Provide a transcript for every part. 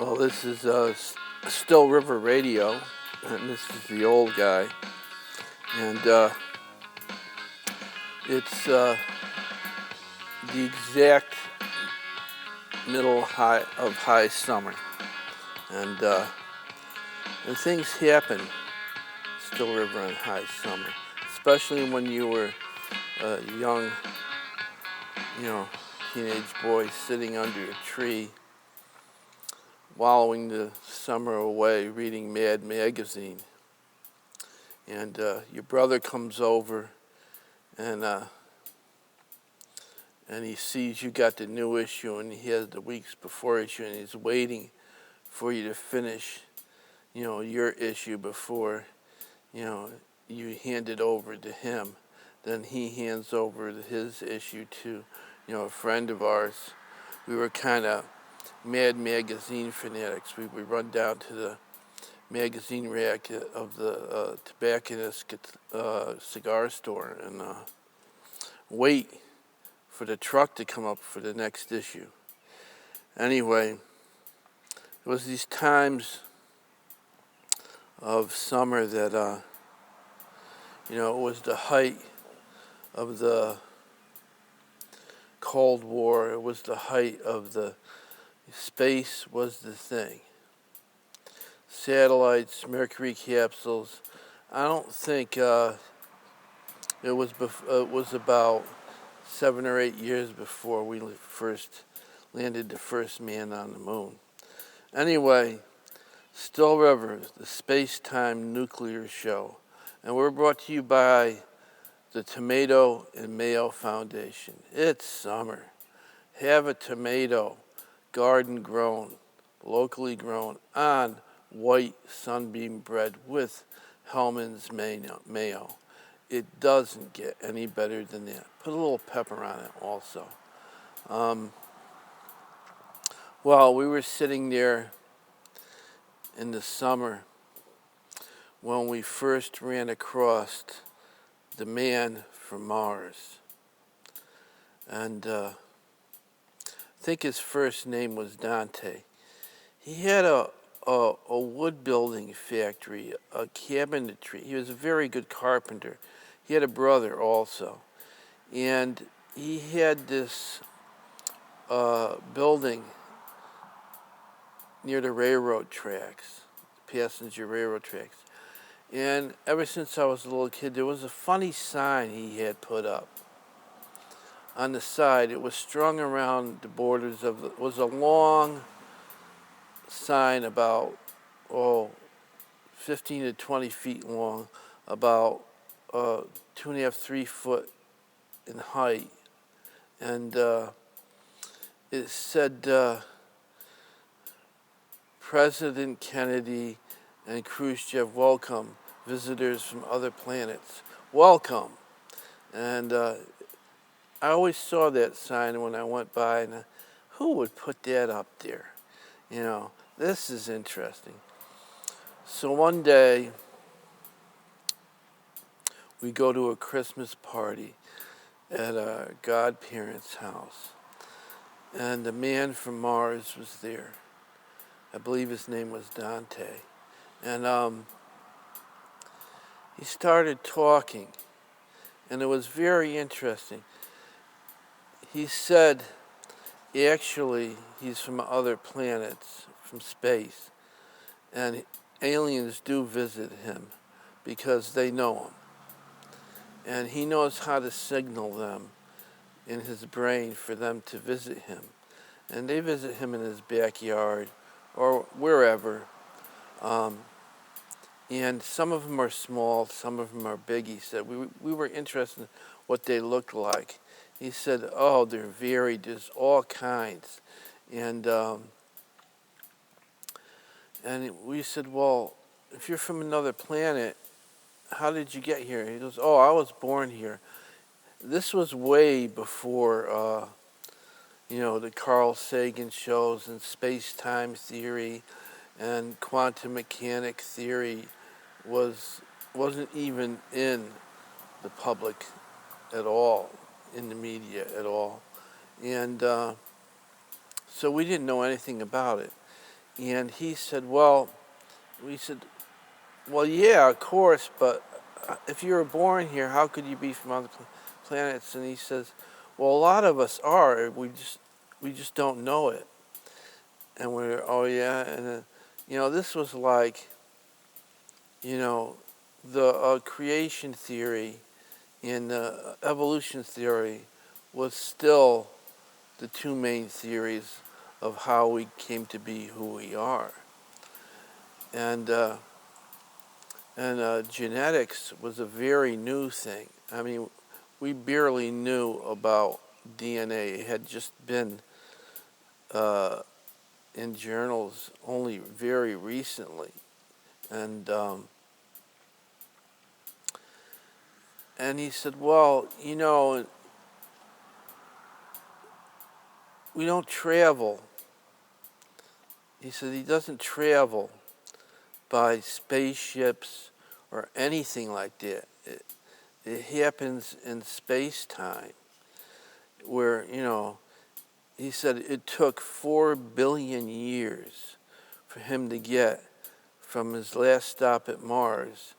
Well, this is Still River Radio, and this is the old guy, and it's the exact middle of high summer, and things happen Still River in high summer, especially when you were a young, teenage boy sitting under a tree, wallowing the summer away, reading Mad Magazine. And your brother comes over, and he sees you got the new issue, and he has the weeks before issue, and he's waiting for you to finish, your issue before, you hand it over to him. Then he hands over his issue to, a friend of ours. We were kind of Mad Magazine fanatics. We would run down to the magazine rack of the tobacconist cigar store and wait for the truck to come up for the next issue. Anyway, it was these times of summer that, it was the height of the Cold War. It was the height of the space was the thing. Satellites, Mercury capsules. I don't think it was about 7 or 8 years before we first landed the first man on the moon. Anyway, Still River, the Space-Time Nuclear Show, and we're brought to you by the Tomato and Mayo Foundation. It's summer. Have a tomato, garden grown, locally grown, on white sunbeam bread with Hellmann's mayo. It doesn't get any better than that. Put a little pepper on it also. Well, we were sitting there in the summer when we first ran across the man from Mars. And I think his first name was Dante. He had a wood building factory, a cabinetry. He was a very good carpenter. He had a brother also. And he had this building near the railroad tracks, passenger railroad tracks. And ever since I was a little kid, there was a funny sign he had put up on the side. It was strung around the borders of it was a long sign about 15 to 20 feet long, about 2.5, 3 foot in height, and it said President Kennedy and Khrushchev welcome visitors from other planets. Welcome. And I always saw that sign when I went by, and who would put that up there? This is interesting. So one day, we go to a Christmas party at our godparents' house, and the man from Mars was there. I believe his name was Dante. And he started talking, and it was very interesting. He said, actually, he's from other planets, from space, and aliens do visit him because they know him. And he knows how to signal them in his brain for them to visit him. And they visit him in his backyard or wherever. And some of them are small, some of them are big. He said, we were interested in what they looked like. He said, they're varied, there's all kinds. And we said, well, if you're from another planet, how did you get here? He goes, I was born here. This was way before, the Carl Sagan shows and space-time theory and quantum mechanic theory wasn't even in the public at all, in the media at all. And so we didn't know anything about it. And he said, well, we said, well, yeah, of course, but if you were born here, how could you be from other planets? And he says, well, a lot of us are. We just don't know it. And we're, oh yeah, and this was like, the creation theory and evolution theory was still the two main theories of how we came to be who we are. And genetics was a very new thing. I mean, we barely knew about DNA. It had just been in journals only very recently. And he said, well, we don't travel. He said he doesn't travel by spaceships or anything like that. It happens in space-time where, he said it took 4 billion years for him to get from his last stop at Mars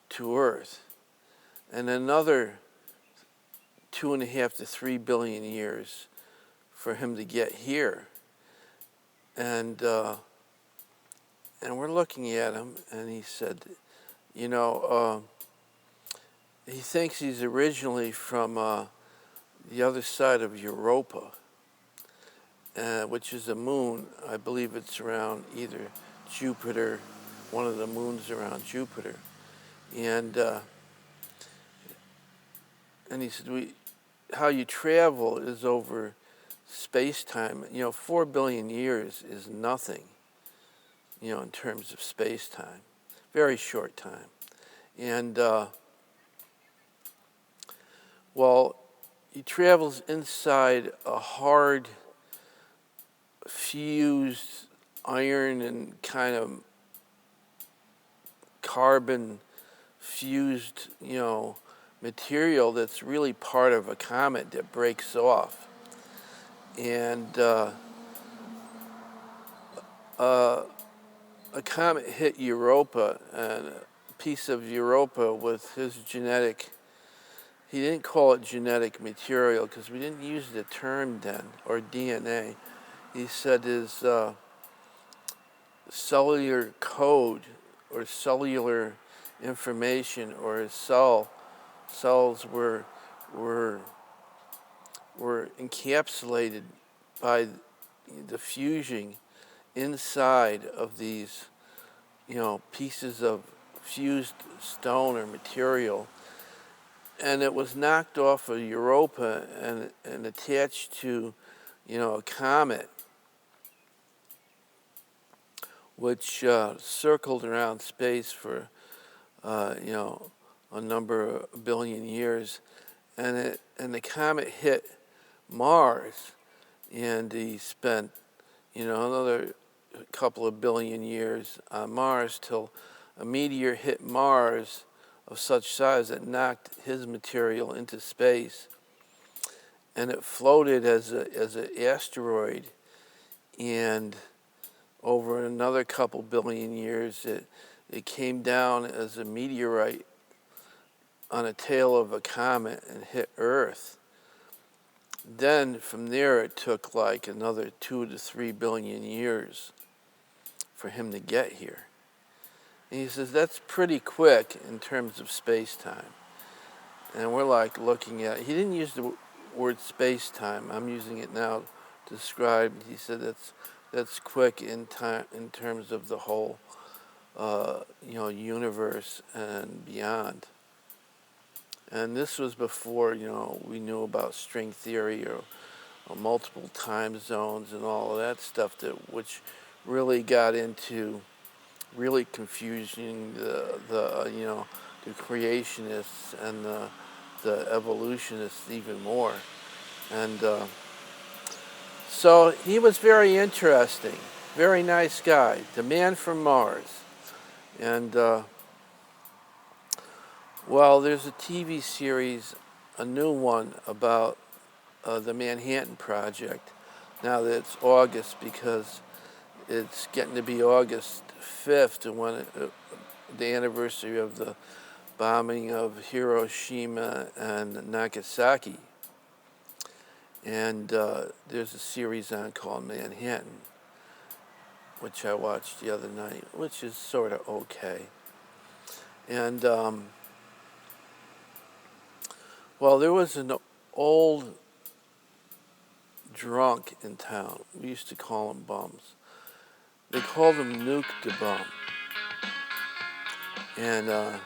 to Earth, and another 2.5 to 3 billion years for him to get here. And we're looking at him, and he said, he thinks he's originally from the other side of Europa, which is a moon. I believe it's around either Jupiter, one of the moons around Jupiter. And he said, how you travel is over space-time. 4 billion years is nothing, in terms of space-time. Very short time. And, he travels inside a hard, fused iron and kind of carbon fused, material that's really part of a comet that breaks off. And a comet hit Europa, and a piece of Europa with his genetic, he didn't call it genetic material because we didn't use the term then, or DNA. He said his cellular code or cellular information, or his cells were encapsulated by the fusing inside of these, pieces of fused stone or material. And it was knocked off of Europa and attached to, a comet, which circled around space for, a number of billion years. And the comet hit Mars, and he spent, another couple of billion years on Mars till a meteor hit Mars of such size that knocked his material into space, and it floated as an asteroid. And over another couple billion years, it came down as a meteorite on a tail of a comet and hit Earth. Then from there, it took like another 2 to 3 billion years for him to get here. And he says that's pretty quick in terms of space-time. And we're like looking at, he didn't use the word space-time. I'm using it now to describe. He said that's quick in time in terms of the whole, universe and beyond. And this was before, we knew about string theory or multiple time zones and all of that stuff, which really got into really confusing the creationists and the evolutionists even more. And so he was very interesting, very nice guy, the man from Mars. And there's a TV series, a new one about the Manhattan Project, now that it's August, because It's getting to be August 5th, and the anniversary of the bombing of Hiroshima and Nagasaki. And there's a series on called Manhattan, which I watched the other night, which is sort of okay. And, well, there was an old drunk in town. We used to call him bums. They called him Nuke the Bum. And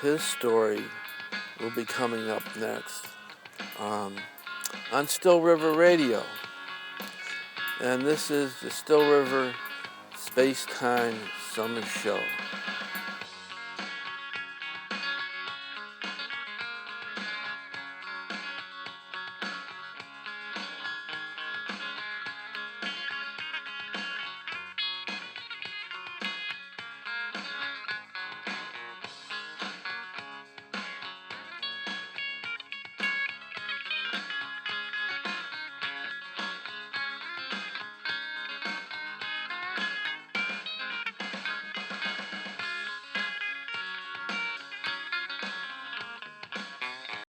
his story will be coming up next on Still River Radio. And this is the Still River Space Time Summer Show.